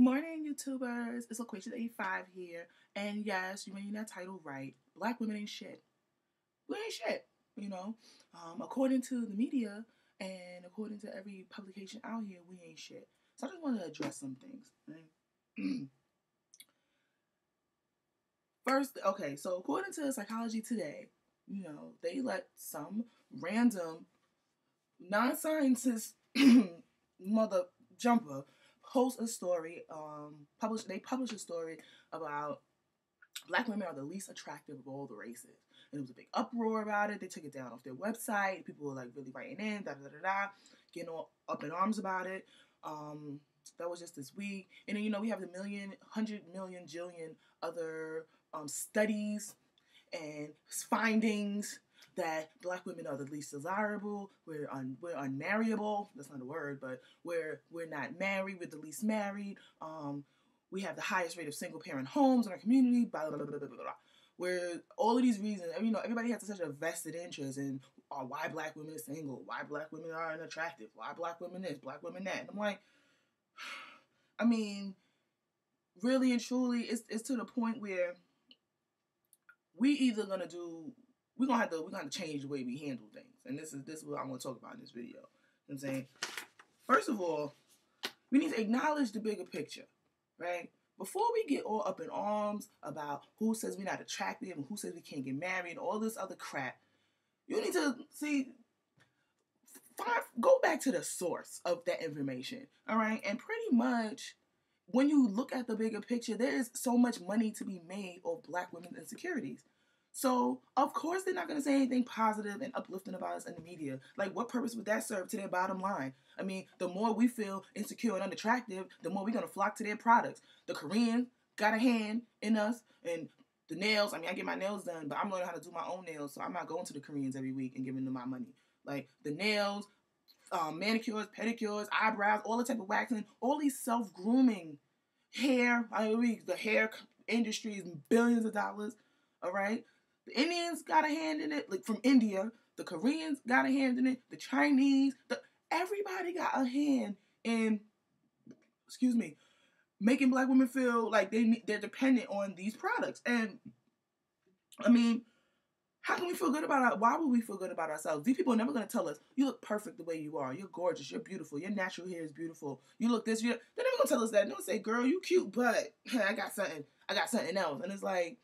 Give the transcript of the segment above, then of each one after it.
Morning, YouTubers. It's Loquation85 here. And yes, you reading that title right. Black women ain't shit. We ain't shit, you know. According to the media and according to every publication out here, we ain't shit. So I just want to address some things. Right? First, okay, so according to Psychology Today, they let some random non-scientist mother jumper post a story. They published a story about black women are the least attractive of all the races, and it was a big uproar about it. They took it down off their website. People were like really writing in, getting all up in arms about it. That was just this week, and then we have the 100 million jillion other studies and findings that black women are the least desirable. We're unmarriable. That's not a word, but we're not married. We're the least married. We have the highest rate of single parent homes in our community. Blah blah blah blah blah blah. Where all of these reasons, everybody has such a vested interest in why black women are single, why black women are unattractive, why black women this, black women that. And I'm like, I mean, really and truly, it's to the point where we're gonna have to change the way we handle things. And this is what I want to talk about in this video. You know what I'm saying? First of all, we need to acknowledge the bigger picture, right? Before we get all up in arms about who says we're not attractive and who says we can't get married and all this other crap, you need to go back to the source of that information, all right? And pretty much, when you look at the bigger picture, there is so much money to be made off black women's insecurities. So, of course, they're not going to say anything positive and uplifting about us in the media. Like, what purpose would that serve to their bottom line? I mean, the more we feel insecure and unattractive, the more we're going to flock to their products. The Koreans got a hand in us, and the nails, I get my nails done, but I'm learning how to do my own nails, so I'm not going to the Koreans every week and giving them my money. Like, the nails, manicures, pedicures, eyebrows, all the type of waxing, all these self-grooming hair, the hair industry is billions of dollars, all right? The Indians got a hand in it, like from India. The Koreans got a hand in it. The Chinese, everybody got a hand in, making black women feel like they're dependent on these products. And how can we feel good about why would we feel good about ourselves? These people are never going to tell us, you look perfect the way you are. You're gorgeous. You're beautiful. Your natural hair is beautiful. You look this. They're never going to tell us that. They're going to say, girl, you cute, but I got something else. And it's like,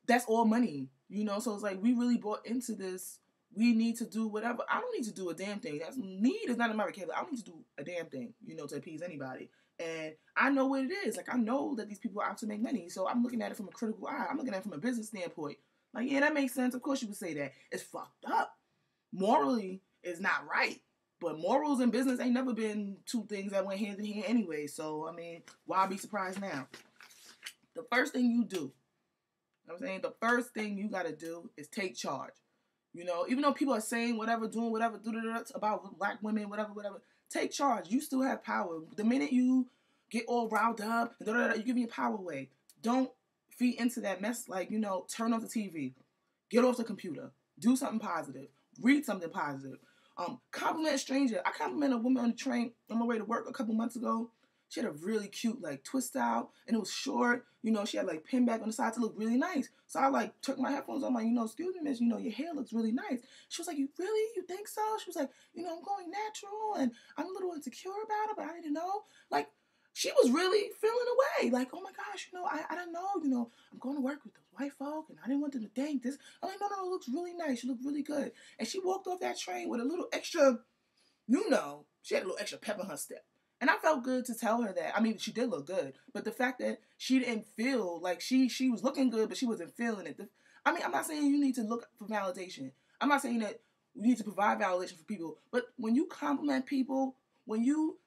that's all money, So it's like, we really bought into this. We need to do whatever. I don't need to do a damn thing. Need is not in my vocabulary. I don't need to do a damn thing, to appease anybody. And I know what it is. Like, I know that these people are out to make money. So I'm looking at it from a critical eye. I'm looking at it from a business standpoint. Like, yeah, that makes sense. Of course you would say that. It's fucked up. Morally, it's not right. But morals and business ain't never been two things that went hand in hand anyway. So, why be surprised now? The first thing you do, the first thing you got to do is take charge. Even though people are saying whatever, doing whatever, about black women, whatever, take charge. You still have power. The minute you get all riled up, you're giving your power away. Don't feed into that mess. Like, turn off the TV. Get off the computer. Do something positive. Read something positive. Compliment a stranger. I complimented a woman on the train on my way to work a couple months ago. She had a really cute, twist out, and it was short. She had, pin back on the side to look really nice. So I, took my headphones on, excuse me, miss, your hair looks really nice. She was like, you think so? She was like, I'm going natural, and I'm a little insecure about it, but I didn't know. She was really feeling away. Like, oh my gosh, I don't know, I'm going to work with those white folk, and I didn't want them to think this. I'm like, no, it looks really nice. You look really good. And she walked off that train with a little extra, she had a little extra pep in her step. And I felt good to tell her that. She did look good. But the fact that she didn't feel like she was looking good, but she wasn't feeling it. I'm not saying you need to look for validation. I'm not saying that we need to provide validation for people. But when you compliment people, when you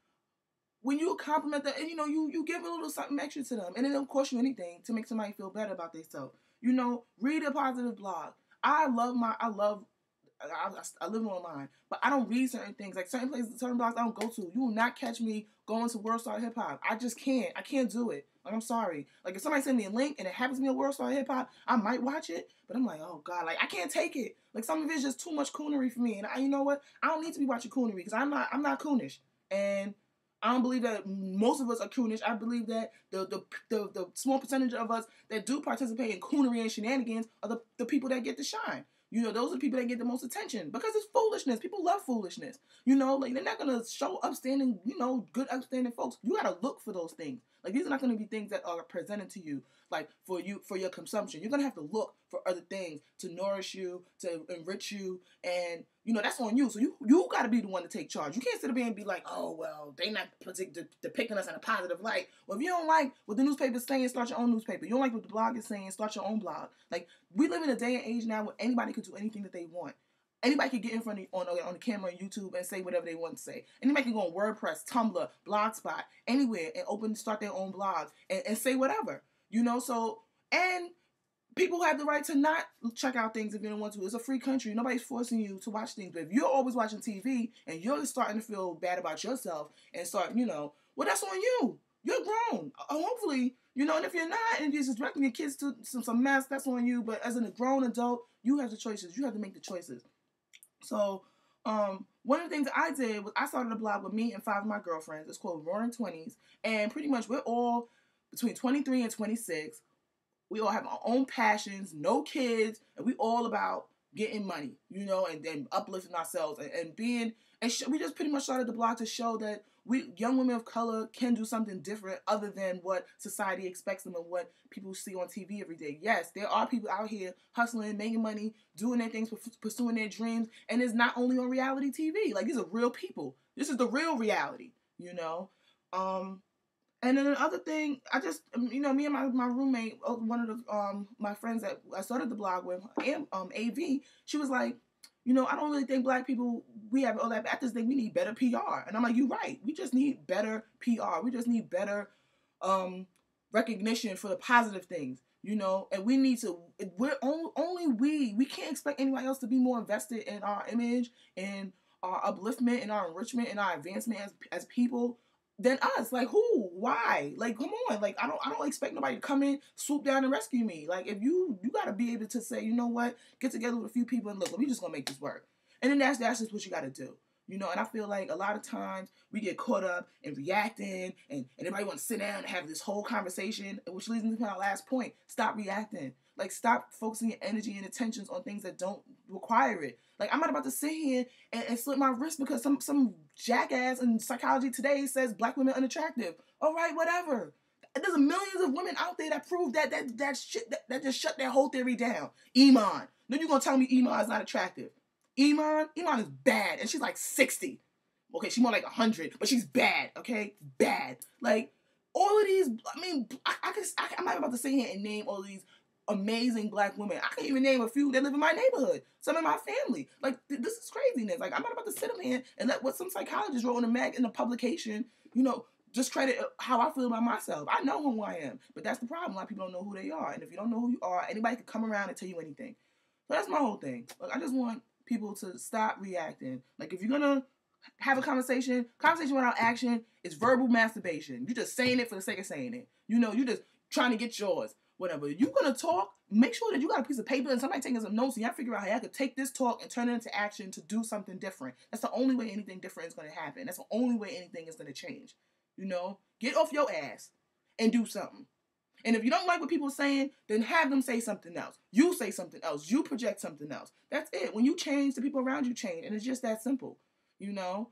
compliment them, and you give a little something extra to them, and it don't cost you anything to make somebody feel better about themselves. Read a positive blog. I live online, but I don't read certain things. Like certain places, certain blogs I don't go to. You will not catch me going to World Star Hip Hop. I just can't. I can't do it. Like, I'm sorry. Like, if somebody send me a link and it happens to be a World Star Hip Hop, I might watch it, but I'm like, oh God, I can't take it. Like, some of it's just too much coonery for me. And you know what? I don't need to be watching coonery because I'm not coonish. And I don't believe that most of us are coonish. I believe that the small percentage of us that do participate in coonery and shenanigans are the people that get to shine. You know, those are the people that get the most attention because it's foolishness. People love foolishness. You know, like they're not going to show upstanding, you know, good upstanding folks. You got to look for those things. Like these are not going to be things that are presented to you, like for your consumption. You're going to have to look for other things to nourish you, to enrich you. And, you know, that's on you. So you got to be the one to take charge. You can't sit there and be like, oh, well, they not depicting us in a positive light. Well, if you don't like what the newspaper's saying, start your own newspaper. You don't like what the blog is saying, start your own blog. Like, we live in a day and age now where anybody can do anything that they want. Anybody can get in front of on the camera on YouTube and say whatever they want to say. Anybody can go on WordPress, Tumblr, Blogspot, anywhere and start their own blogs and say whatever. You know, so, and people have the right to not check out things if you don't want to. It's a free country. Nobody's forcing you to watch things. But if you're always watching TV and you're starting to feel bad about yourself and start, you know, well, that's on you. You're grown. Hopefully, you know, and if you're not and you're just directing your kids to some mess, that's on you. But as a grown adult, you have the choices. You have to make the choices. So, one of the things I did was I started a blog with me and 5 of my girlfriends. It's called Roaring 20s. And pretty much we're all between 23 and 26. We all have our own passions, no kids, and we all about getting money, you know, and uplifting ourselves and being, we just pretty much started the blog to show that we young women of color can do something different other than what society expects them and what people see on TV every day. Yes, there are people out here hustling, making money, doing their things, pursuing their dreams, and it's not only on reality TV. Like, these are real people. This is the real reality, you know. And then another thing, I just, you know, me and my roommate, one of the my friends that I started the blog with, AV, she was like, you know, I don't really think black people, we have all that. I just think we need better PR. And I'm like, you're right. We just need better PR. We just need better recognition for the positive things, you know. And we need to, we can't expect anybody else to be more invested in our image and our upliftment and our enrichment and our advancement as people than us. Like, who? Why? Like, come on. Like, I don't expect nobody to come in, swoop down and rescue me. Like, if you gotta be able to say, you know what, get together with a few people and look, we just gonna make this work. And then that's just what you gotta do. You know, and I feel like a lot of times we get caught up in reacting and everybody wants to sit down and have this whole conversation, which leads me to my last point. Stop reacting. Like, stop focusing your energy and attentions on things that don't require it. Like, I'm not about to sit here and slit my wrist because some jackass in Psychology Today says black women unattractive. All right, whatever. There's millions of women out there that prove that shit that just shut that whole theory down. Iman. Then you're gonna tell me Iman is not attractive. Iman is bad, and she's like 60. Okay, she's more like 100, but she's bad. Okay, bad. Like, all of these. I mean, I'm not about to sit here and name all of these amazing black women. I can even name a few that live in my neighborhood, some in my family. Like, this is craziness. Like, I'm not about to sit up here and let what some psychologist wrote in the publication, you know, just credit how I feel about myself. I know who I am, but that's the problem. A lot of people don't know who they are, and if you don't know who you are, anybody can come around and tell you anything. So that's my whole thing. Like, I just want people to stop reacting. Like, if you're gonna have a conversation without action is verbal masturbation. You're just saying it for the sake of saying it. You know, you're just trying to get yours. Whatever. You're gonna talk, make sure that you got a piece of paper and somebody taking some notes and y'all figure out how I could take this talk and turn it into action to do something different. That's the only way anything different is gonna happen. That's the only way anything is gonna change. You know? Get off your ass and do something. And if you don't like what people are saying, then have them say something else. You say something else. You project something else. That's it. When you change, the people around you change. And it's just that simple. You know?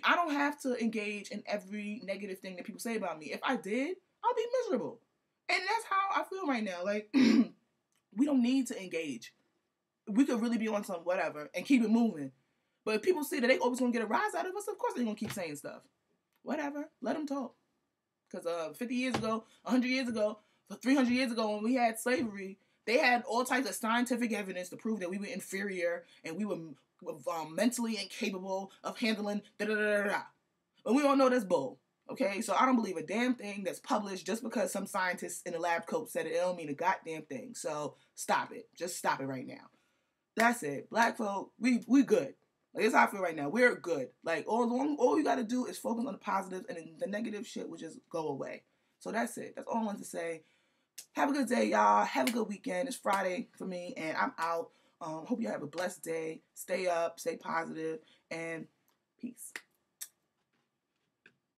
I don't have to engage in every negative thing that people say about me. If I did, I'll be miserable. And that's how I feel right now. Like, we don't need to engage. We could really be on some whatever and keep it moving. But if people see that they always going to get a rise out of us, of course they're going to keep saying stuff. Whatever. Let them talk. Because 50 years ago, 100 years ago, 300 years ago when we had slavery, they had all types of scientific evidence to prove that we were inferior and we were mentally incapable of handling da-da-da-da-da. But we all know that's bull. Okay? So I don't believe a damn thing that's published just because some scientists in a lab coat said it. It don't mean a goddamn thing. So stop it. Just stop it right now. That's it. Black folk, we good. Like, that's how I feel right now. We're good. Like, all you got to do is focus on the positives and the negative shit will just go away. So that's it. That's all I wanted to say. Have a good day, y'all. Have a good weekend. It's Friday for me, and I'm out. Hope you have a blessed day. Stay up, stay positive, and peace.